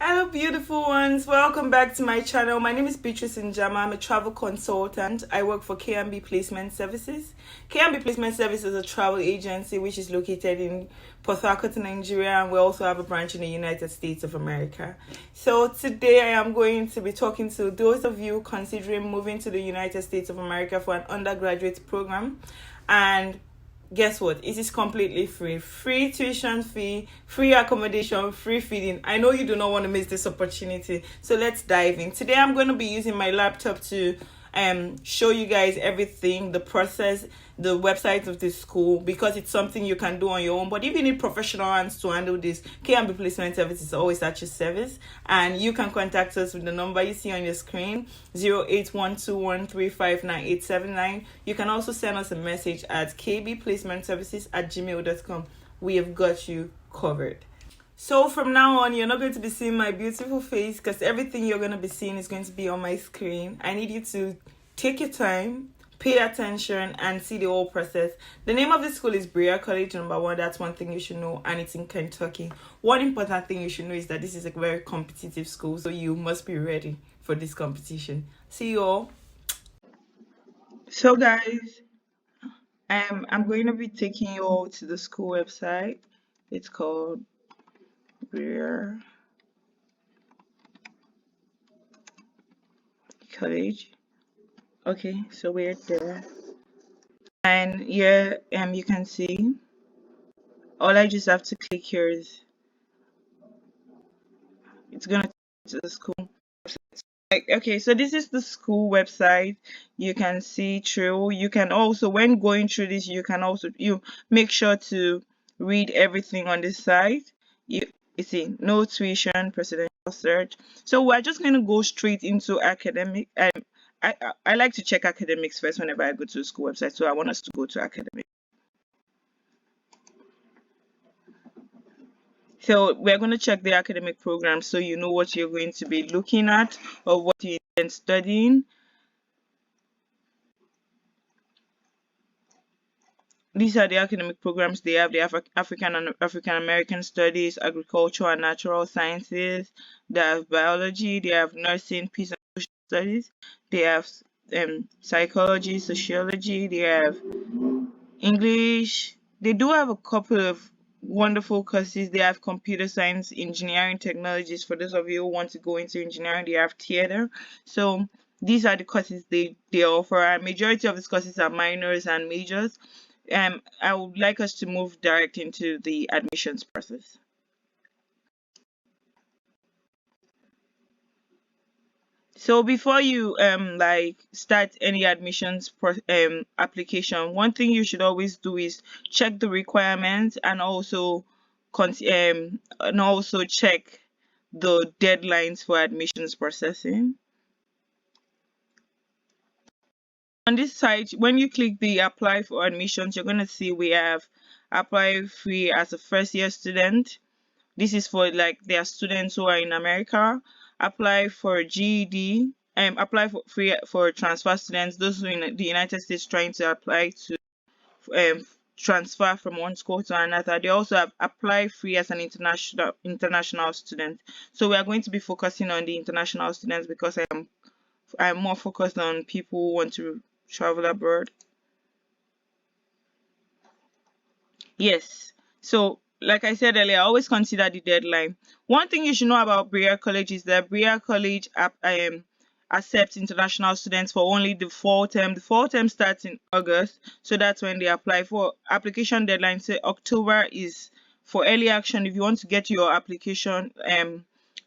Hello, beautiful ones. Welcome back to my channel. My name is Beatrice Njama. I'm a travel consultant. I work for KMB Placement Services. KMB Placement Services is a travel agency which is located in Port Harcourt, Nigeria, and we also have a branch in the United States of America. So today I am going to be talking to those of you considering moving to the United States of America for an undergraduate program. And guess what? It is completely free. Free tuition fee, free accommodation, free feeding. I know you do not want to miss this opportunity. So let's dive in. Today I'm going to be using my laptop to show you guys everything, the process, the website of the school, because it's something you can do on your own. But if you need professional hands to handle this, KMB Placement Service is always at your service, and you can contact us with the number you see on your screen, 08121359879. You can also send us a message at kbplacementservices@gmail.com. We have got you covered. So from now on, you're not going to be seeing my beautiful face, because everything you're going to be seeing is going to be on my screen. I need you to take your time, pay attention, and see the whole process. The name of the school is BEREA College, number one. That's one thing you should know, and it's in Kentucky. One important thing you should know is that this is a very competitive school, so you must be ready for this competition. See you all. So guys, I'm going to be taking you all to the school website. It's called BEREA College. Okay, so we're there, and here you can see all I just have to click here is it's gonna take me to the school. Okay, so this is the school website. You can see through. You can also, when going through this, you can also make sure to read everything on this site. You see no tuition, presidential search. So we're just going to go straight into academic. I like to check academics first whenever I go to a school website, so I want us to go to academic. So we're going to check the academic program, so you know what you're going to be looking at or what you intend studying. These are the academic programs. They have the African and African American Studies, Agriculture and Natural Sciences. They have biology. They have nursing, peace and social studies. They have psychology, sociology. They have English. They do have a couple of wonderful courses. They have computer science, engineering, technologies. For those of you who want to go into engineering, they have theater. So these are the courses they offer. And majority of these courses are minors and majors. I would like us to move direct into the admissions process. So before you like start any admissions application, one thing you should always do is check the requirements and also check the deadlines for admissions processing. On this site, when you click the apply for admissions, you're going to see we have apply free as a first year student. This is for like their students who are in America. Apply for GED. Apply for free for transfer students, those who are in the United States trying to apply to transfer from one school to another. They also have apply free as an international student. So we are going to be focusing on the international students because I'm more focused on people who want to travel abroad. Yes. So like I said earlier, always consider the deadline. One thing you should know about BEREA College is that BEREA College accepts international students for only the fall term. The fall term starts in August, so that's when they apply. For application deadline, say October is for early action. If you want to get your application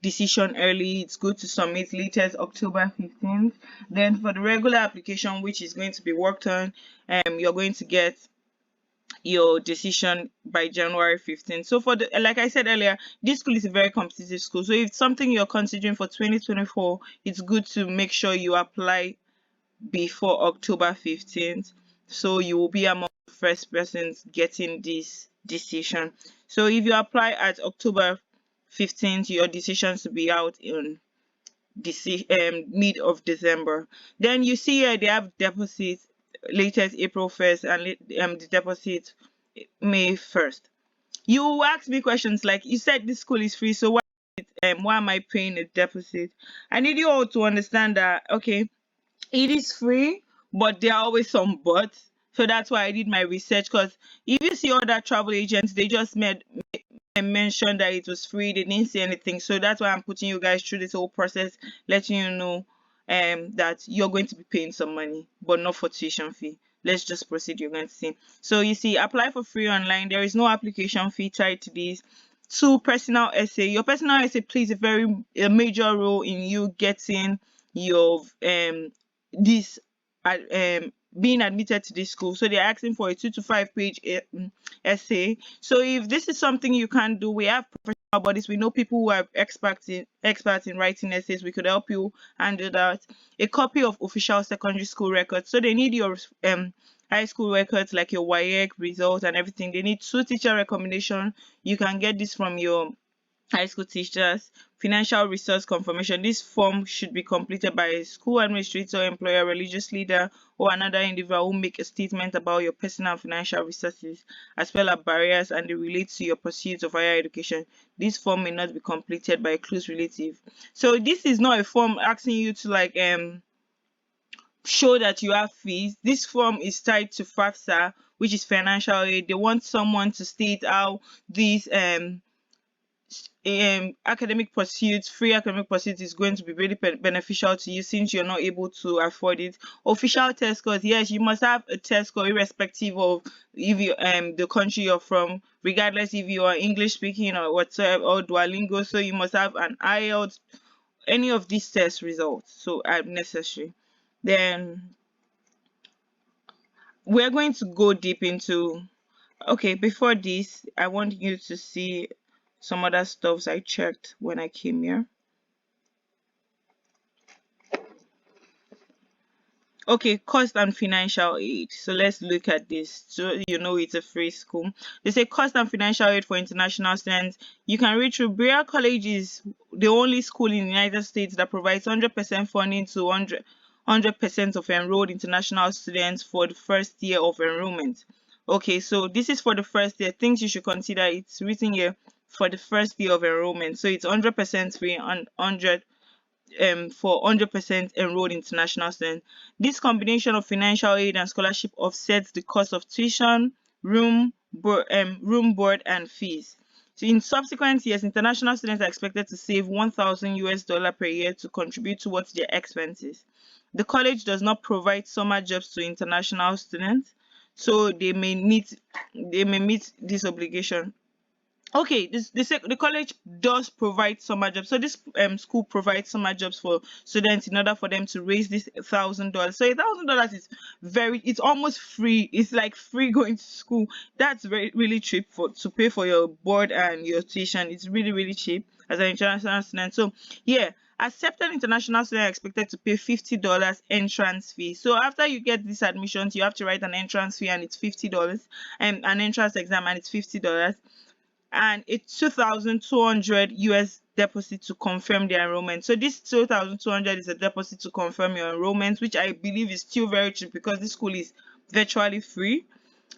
decision early, it's good to submit latest October 15th. Then for the regular application, which is going to be worked on, you're going to get your decision by January 15th. So for the, like I said earlier, this school is a very competitive school. So if it's something you're considering for 2024, it's good to make sure you apply before October 15th. So you will be among the first persons getting this decision. So if you apply at October 15th, your decisions will be out in mid of December. Then you see here they have deposits latest April 1st and the deposit May 1st. You ask me questions like, you said this school is free, so why is why am I paying a deposit? I need you all to understand that, okay, it is free, but there are always some buts. So that's why I did my research. Because if you see other travel agents, they just made and mentioned that it was free. They didn't say anything. So that's why I'm putting you guys through this whole process, letting you know that you're going to be paying some money, but not for tuition fee. Let's just proceed. You're going to see. So you see, apply for free online. There is no application fee tied to this. Two, personal essay. Your personal essay plays a major role in you getting your this being admitted to this school. So they're asking for a 2 to 5 page essay. So if this is something you can do, we have professional bodies. We know people who are experts in writing essays. We could help you handle that. A copy of official secondary school records. So they need your high school records like your WAEC results and everything. They need two teacher recommendation. You can get this from your high school teachers. Financial resource confirmation. This form should be completed by a school administrator, employer, religious leader, or another individual who make a statement about your personal financial resources, as well as barriers and they relate to your pursuit of higher education. This form may not be completed by a close relative. So this is not a form asking you to show that you have fees. This form is tied to FAFSA, which is financial aid. They want someone to state how these academic pursuits, free academic pursuits is going to be really beneficial to you since you're not able to afford it. Official test scores, yes, you must have a test score irrespective of if you the country you're from, regardless if you are English speaking or whatsoever or Duolingo. So you must have an IELTS, any of these test results. So are necessary. Then we're going to go deep into. Okay, before this, I want you to see some other stuffs I checked when I came here. Okay, cost and financial aid. So let's look at this. So you know it's a free school. They say cost and financial aid for international students. You can read through BEREA College is the only school in the United States that provides 100% funding to 100% of enrolled international students for the first year of enrollment. Okay, so this is for the first year. Things you should consider. It's written here for the first year of enrollment. So it's 100% free and 100 for 100% enrolled international students. This combination of financial aid and scholarship offsets the cost of tuition, room board, and fees. So in subsequent years, international students are expected to save $1,000 per year to contribute towards their expenses. The college does not provide summer jobs to international students, so they may meet this obligation. Okay, the college does provide summer jobs. So this school provides summer jobs for students in order for them to raise this $1,000. So $1,000 is it's almost free. It's like free going to school. That's very really cheap to pay for your board and your tuition. It's really really cheap as an international student. So yeah, accepted international students are expected to pay $50 entrance fee. So after you get these admissions, you have to write an entrance fee and it's $50, and an entrance exam and it's $50, and it's 2,200 US deposit to confirm the enrollment. So this 2,200 is a deposit to confirm your enrollment, which I believe is still very cheap because this school is virtually free.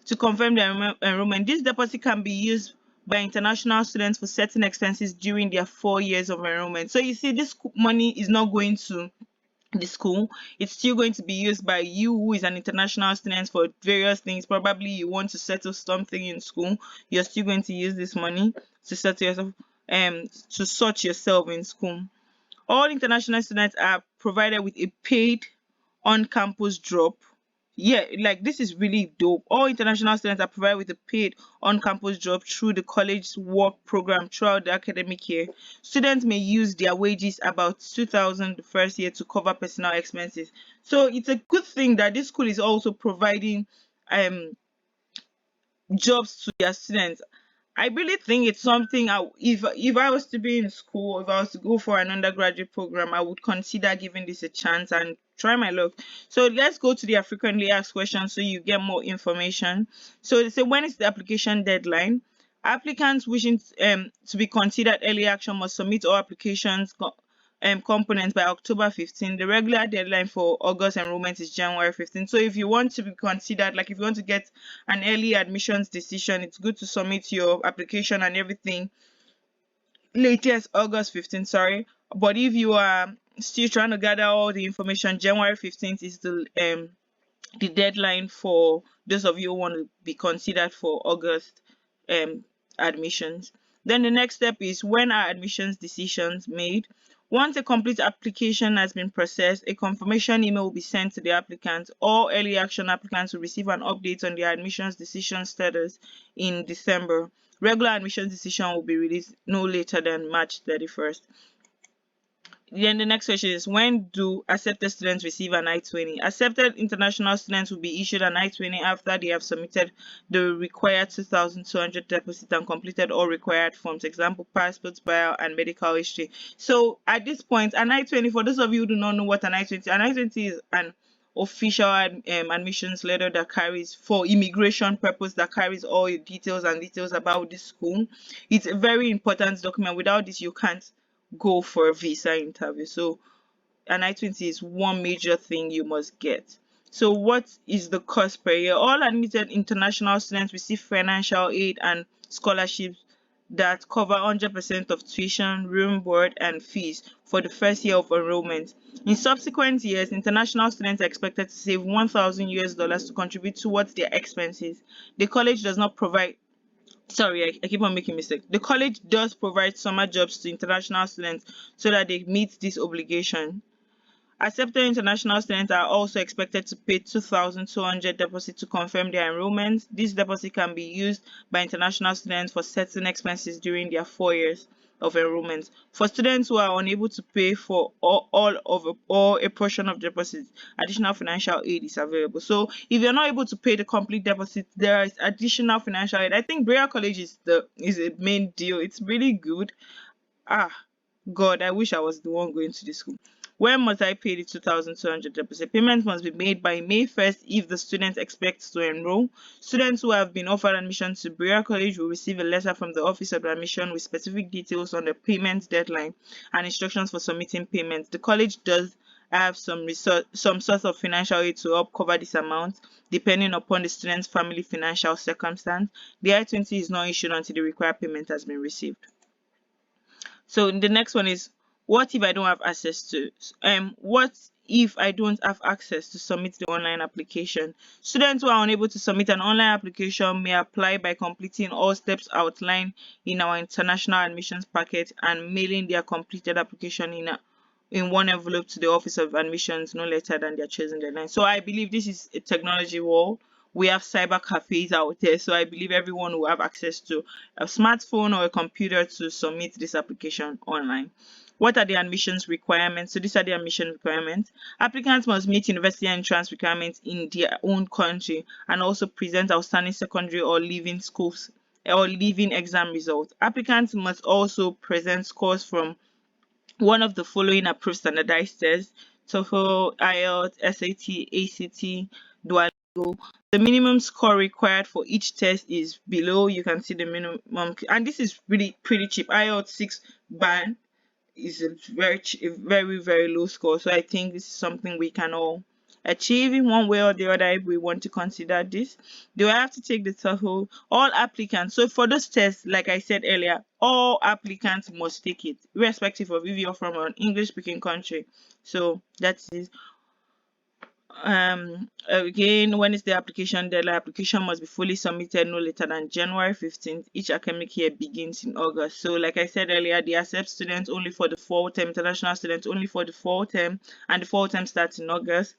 To confirm the enrollment, this deposit can be used by international students for certain expenses during their 4 years of enrollment. So you see, this money is not going to the school. It's still going to be used by you who is an international student for various things. Probably you want to settle something in school, you're still going to use this money to settle yourself to sort yourself in school. All international students are provided with a paid on-campus drop. Yeah, like this is really dope. All international students are provided with a paid on-campus job through the college's work program throughout the academic year. Students may use their wages about 2,000 the first year to cover personal expenses. So it's a good thing that this school is also providing um jobs to their students. I really think it's something if I was to be in school, if I was to go for an undergraduate program, I would consider giving this a chance and try my luck. So let's go to the frequently asked questions so you get more information. So they say, when is the application deadline? Applicants wishing to be considered early action must submit all applications components by October 15. The regular deadline for August enrollment is January 15. So if you want to be considered, like if you want to get an early admissions decision, it's good to submit your application and everything latest August 15th, sorry. But if you are still trying to gather all the information, January 15th is the deadline for those of you who want to be considered for August um, admissions. Then the next step is when are admissions decisions made. Once a complete application has been processed, a confirmation email will be sent to the applicant. All early action applicants will receive an update on their admissions decision status in December. Regular admissions decision will be released no later than March 31st. Then the next question is, when do accepted students receive an I-20? Accepted international students will be issued an I-20 after they have submitted the required 2,200 deposit and completed all required forms, example, passports, bio, and medical history. So at this point, an I-20, for those of you who do not know what an I-20 is an official admissions letter that carries, for immigration purpose, that carries all your details about this school. It's a very important document. Without this, you can't go for a visa interview. So an I-20 is one major thing you must get. So what is the cost per year? All admitted international students receive financial aid and scholarships that cover 100% of tuition, room, board, and fees for the first year of enrollment. In subsequent years, international students are expected to save $1,000 to contribute towards their expenses. The college does not provide Sorry, I keep on making mistakes. The college does provide summer jobs to international students so that they meet this obligation. Accepted international students are also expected to pay 2,200 deposit to confirm their enrollment. This deposit can be used by international students for certain expenses during their 4 years of enrollment. For students who are unable to pay for all of or a portion of deposits, additional financial aid is available. So if you're not able to pay the complete deposit, there is additional financial aid. I think BEREA College is a main deal. It's really good. Ah, God, I wish I was the one going to this school. When must I pay the 2,200 deposit? Payment must be made by May 1st if the student expects to enroll. Students who have been offered admission to BEREA College will receive a letter from the Office of Admission with specific details on the payment deadline and instructions for submitting payments. The college does have some sort of financial aid to help cover this amount depending upon the student's family financial circumstance. The I-20 is not issued until the required payment has been received. So the next one is, what if I don't have access to what if I don't have access to submit the online application? Students who are unable to submit an online application may apply by completing all steps outlined in our international admissions packet and mailing their completed application in one envelope to the Office of Admissions no later than their chosen deadline. So I believe this is a technology world. We have cyber cafes out there, so I believe everyone will have access to a smartphone or a computer to submit this application online. What are the admissions requirements? So these are the admission requirements. Applicants must meet university entrance requirements in their own country and also present outstanding secondary or leaving schools or leaving exam results. Applicants must also present scores from one of the following approved standardized tests: TOEFL, IELTS, SAT, ACT, Duolingo. The minimum score required for each test is below. You can see the minimum, and this is really pretty cheap. IELTS 6 band is a very low score. So I think this is something we can all achieve in one way or the other if we want to consider this. Do I have to take the TOEFL? All applicants. So for those tests, like I said earlier, all applicants must take it, irrespective of if you're from an English-speaking country. So that's it. Again, when is the application deadline? Application must be fully submitted no later than January 15th. Each academic year begins in August. So like I said earlier, they accept students only for the fall term, international students only for the fall term, and the fall term starts in August.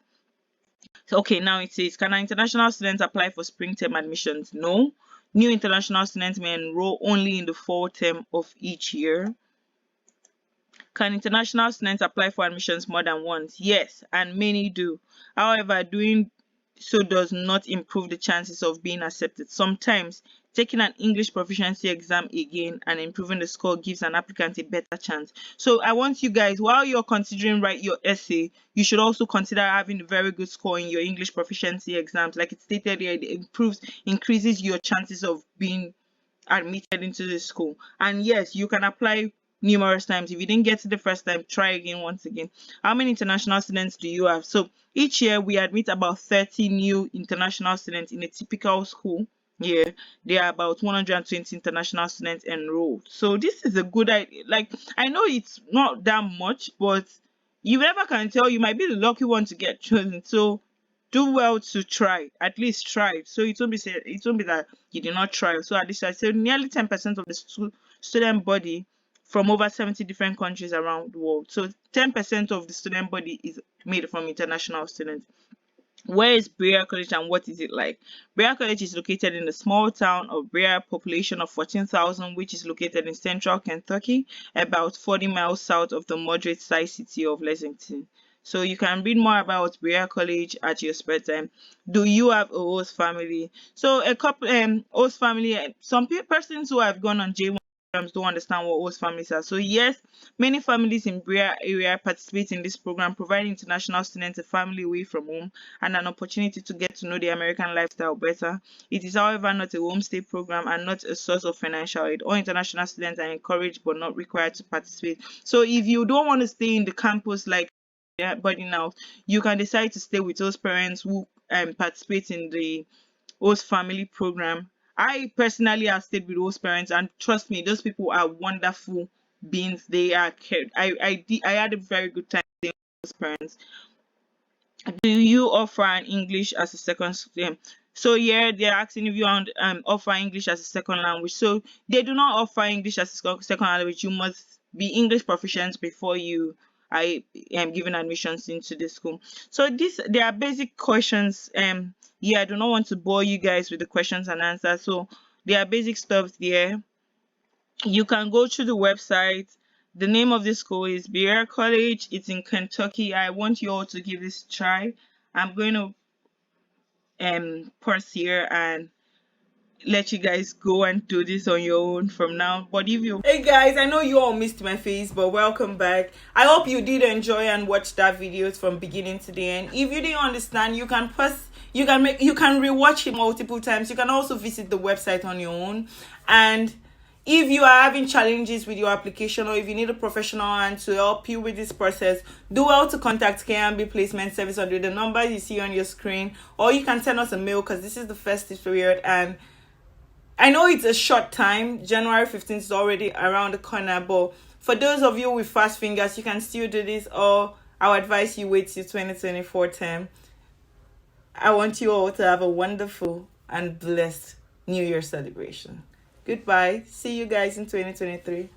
So, okay, now it says, can international students apply for spring term admissions? No. New international students may enroll only in the fall term of each year. Can international students apply for admissions more than once? Yes, and many do. However, doing so does not improve the chances of being accepted. Sometimes taking an English proficiency exam again and improving the score gives an applicant a better chance. So I want you guys, while you're considering write your essay, you should also consider having a very good score in your English proficiency exams. Like it stated here, it increases your chances of being admitted into the school. And yes, you can apply numerous times. If you didn't get it the first time, try again once again. How many international students do you have? So each year we admit about 30 new international students in a typical school. Yeah, there are about 120 international students enrolled. So this is a good idea. Like, I know it's not that much, but you never can tell. You might be the lucky one to get chosen. So do well to try. At least try. So it won't be that you did not try. So at least I say nearly 10% of the student body from over 70 different countries around the world. So 10% of the student body is made from international students. Where is BEREA College and what is it like? BEREA College is located in the small town of BEREA, population of 14,000, which is located in central Kentucky, about 40 miles south of the moderate-sized city of Lexington. So you can read more about BEREA College at your spare time. Do you have a host family? So a couple host family, some persons who have gone on J1 programs don't understand what host families are. So yes, many families in BEREA area participate in this program, providing international students a family away from home and an opportunity to get to know the American lifestyle better. It is, however, not a homestay program and not a source of financial aid. All international students are encouraged but not required to participate. So if you don't want to stay in the campus like boarding house, you can decide to stay with those parents who participate in the host family program. I personally have stayed with host parents, and trust me, those people are wonderful beings. They are cared. I had a very good time staying with host parents. Do you offer an English as a second so yeah, they're asking if you offer English as a second language. So they do not offer English as a second language. You must be English proficient before you I am given admissions into the school. So this there are basic questions. Yeah, I do not want to bore you guys with the questions and answers. So there are basic stuff there. You can go to the website. The name of the school is BEREA College. It's in Kentucky. I want you all to give this a try. I'm going to pause here and let you guys go and do this on your own from now. But if you Hey guys, I know you all missed my face, but welcome back. I hope you did enjoy and watch that video from beginning to the end. If you didn't understand, you can pause, you can rewatch it multiple times. You can also visit the website on your own. And if you are having challenges with your application, or if you need a professional hand to help you with this process, do well to contact KMB Placement Service under the number you see on your screen, or you can send us a mail because this is the festive period and I know it's a short time. January 15th is already around the corner, but for those of you with fast fingers, you can still do this, or I'll advise you wait till 2024 term. I want you all to have a wonderful and blessed New Year celebration. Goodbye. See you guys in 2023.